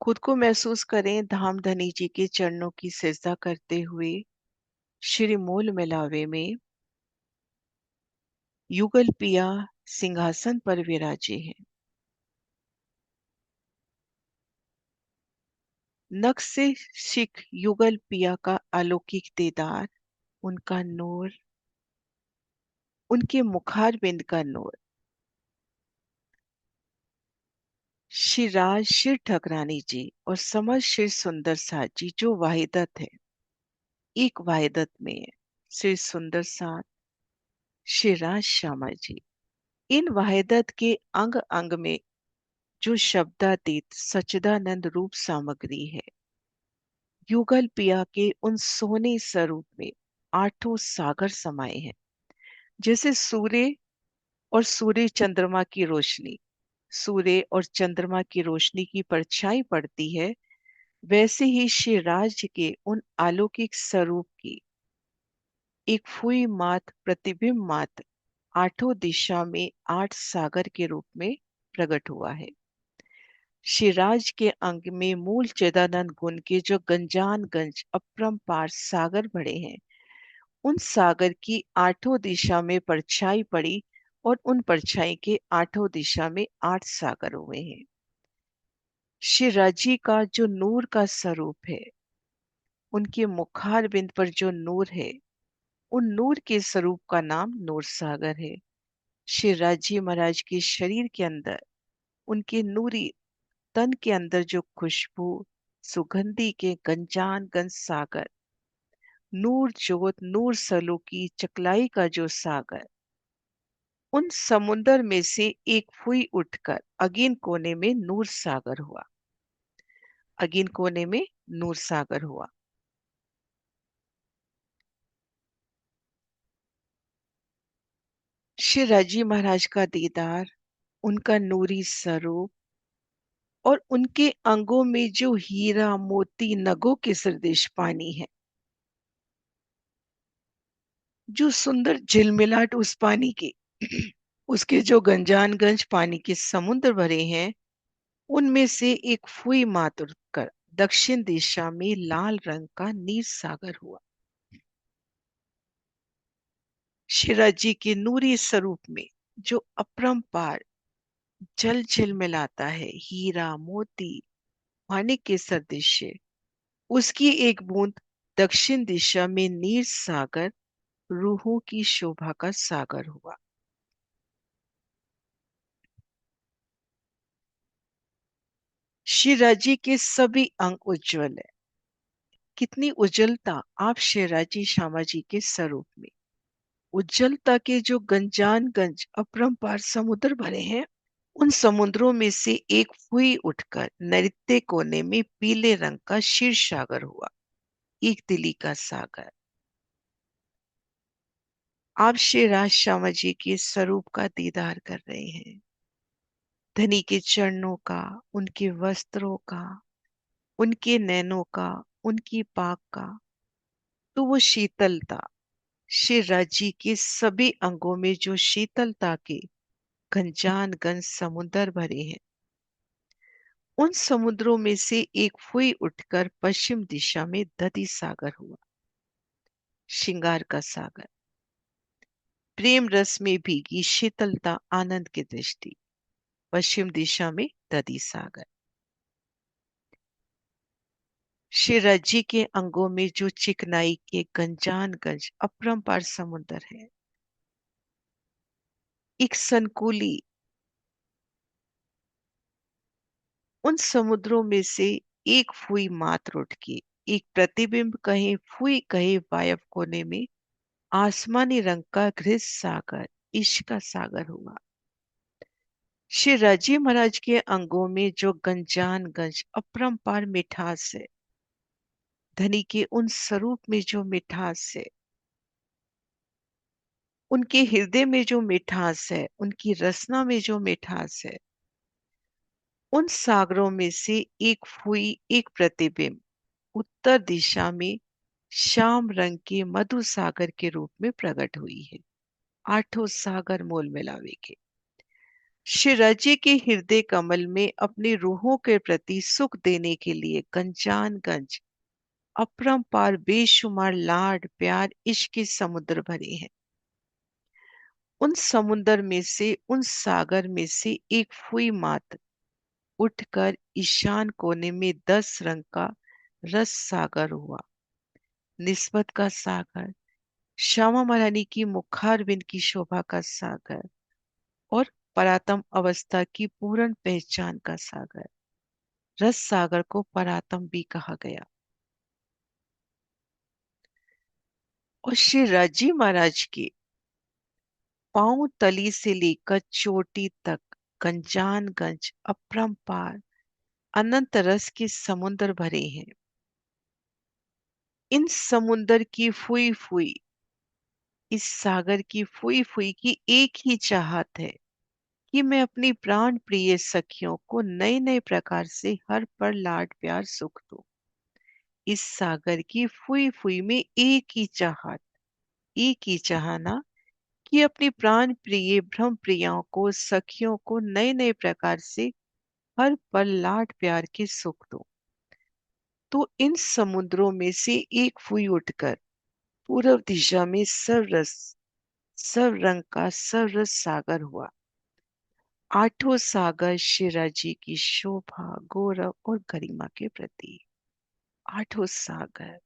खुद को महसूस करें धाम धनी जी के चरणों की सिजदा करते हुए। श्री मूल मिलावे में युगल पिया सिंहासन पर विराजे हैं। नक्श से सिख युगल पिया का अलौकिक दीदार, उनका नूर, उनके मुखारबिंद का नूर। श्री राज शिर ठकरानी जी और समर श्री सुंदर साथ जी जो वाहिदत है, एक वाहिदत में है। श्री सुंदर साथ, श्री राज श्यामा जी, इन वाहिदत के अंग अंग में जो शब्दातीत सच्चिदानंद रूप सामग्री है। युगल पिया के उन सोने स्वरूप में आठों सागर समाये हैं। जैसे सूर्य और सूर्य चंद्रमा की रोशनी, सूर्य और चंद्रमा की रोशनी की परछाई पड़ती है, वैसे ही श्री राज के उन अलौकिक स्वरूप की एक फुई मात प्रतिबिंब मात्र आठों दिशा में आठ सागर के रूप में प्रकट हुआ है। शिराज के अंग में मूल चिदानंद गुण के जो गंजान गंज अपरंपार सागर भरे हैं, उन सागर की आठों दिशा में परछाई पड़ी और उन परछाई के आठों दिशा में आठ सागर हुए हैं। शिराजी का जो नूर का स्वरूप है, उनके मुखार बिंद पर जो नूर है, उन नूर के स्वरूप का नाम नूर सागर है। शिवराज महाराज के शरीर के अंदर, उनके नूरी तन के अंदर जो खुशबू सुगंधी के गंजान गंज सागर, नूर जोत नूर सलो की चकलाई का जो सागर, उन समुंदर में से एक फुई उठकर अगेन कोने में नूर सागर हुआ। अगेन कोने में नूर सागर हुआ। श्री राजी महाराज का दीदार, उनका नूरी स्वरूप और उनके अंगों में जो हीरा मोती नगों के सदृश पानी है, जो सुंदर झिलमिलाट उस पानी के उसके जो गंजानगंज पानी के समुद्र भरे हैं, उनमें से एक फुई मात्र कर दक्षिण दिशा में लाल रंग का नीर सागर हुआ। शिराजी के नूरी स्वरूप में जो अपरंपार जल झिलमिलाता है, हीरा मोती माणिक के सदृश, उसकी एक बूंद दक्षिण दिशा में नीर सागर रूहों की शोभा का सागर हुआ। शिराजी के सभी अंग उज्जवल है। कितनी उज्जवलता आप शिराजी श्यामा जी के स्वरूप में, उज्जवलता के जो गंजान गंज अपरंपार समुद्र भरे हैं, उन समुद्रों में से एक फुई उठकर नैऋत्य कोने में पीले रंग का क्षीर सागर हुआ, एक दिली का सागर। आप श्री राज श्यामा जी के स्वरूप का दीदार कर रहे हैं। धनी के चरणों का, उनके वस्त्रों का, उनके नैनों का, उनकी पाक का, तो वो शीतलता, श्री राजी के सभी अंगों में जो शीतलता के घनजान गंज समुद्र भरे हैं, उन समुद्रों में से एक फुई उठकर पश्चिम दिशा में दधि सागर हुआ, श्रृंगार का सागर। प्रेम रस में भीगी शीतलता आनंद की दृष्टि, पश्चिम दिशा में दधि सागर। श्री रज्जी के अंगों में जो चिकनाई के गंजान गंज अपरंपार समुद्र है, एक संकुली, उन समुद्रों में से एक फुई मात्र उठ के, एक प्रतिबिंब कहे फुई कहे वायव कोने में आसमानी रंग का घृत सागर, इश्क का सागर हुआ। श्री राजी महाराज के अंगों में जो गंजान गंज अपरंपार मिठास है, धनी के उन स्वरूप में जो मिठास है, उनके हृदय में जो मिठास है, उनकी रसना में जो मिठास है, उन सागरों में से एक फुई एक प्रतिबिंब उत्तर दिशा में श्याम रंग के मधु सागर के रूप में प्रकट हुई है। आठों सागर मोल मिलावे के शिराजी के हृदय कमल में अपनी रूहों के प्रति सुख देने के लिए गंजानगंज अपरंपार बेशुमार लाड प्यार इश्क के समुद्र भरे हैं। उन समुद्र में से, उन सागर में से एक फुई मात्र उठकर ईशान कोने में 10 रंग का रस सागर हुआ। निस्बत का सागर, श्यामा महारानी की मुखारविंद की शोभा का सागर और परातम अवस्था की पूर्ण पहचान का सागर। रस सागर को परातम भी कहा गया। और श्री राजी महाराज के पांव तली से लेकर चोटी तक गंजानगंज अपरंपार अनंत रस के समुद्र भरे हैं। इन समुद्र की फुई फुई, इस सागर की फुई फुई की एक ही चाहत है कि मैं अपनी प्राण प्रिय सखियों को नए नए प्रकार से हर पल लाड प्यार सुख दूं। इस सागर की फुई फुई में एक ही चाहत, एक ही चाहना कि अपनी प्राण प्रिय भ्रम प्रियाओं को, सखियों को नए नए प्रकार से हर पल लाड प्यार के सुख दो। तो इन समुद्रों में से एक फुई उठकर पूर्व दिशा में सर्वरस, सब रंग का सर्वरस सागर हुआ। आठों सागर शिराजी की शोभा, गौरव और गरिमा के प्रति। आठों सागर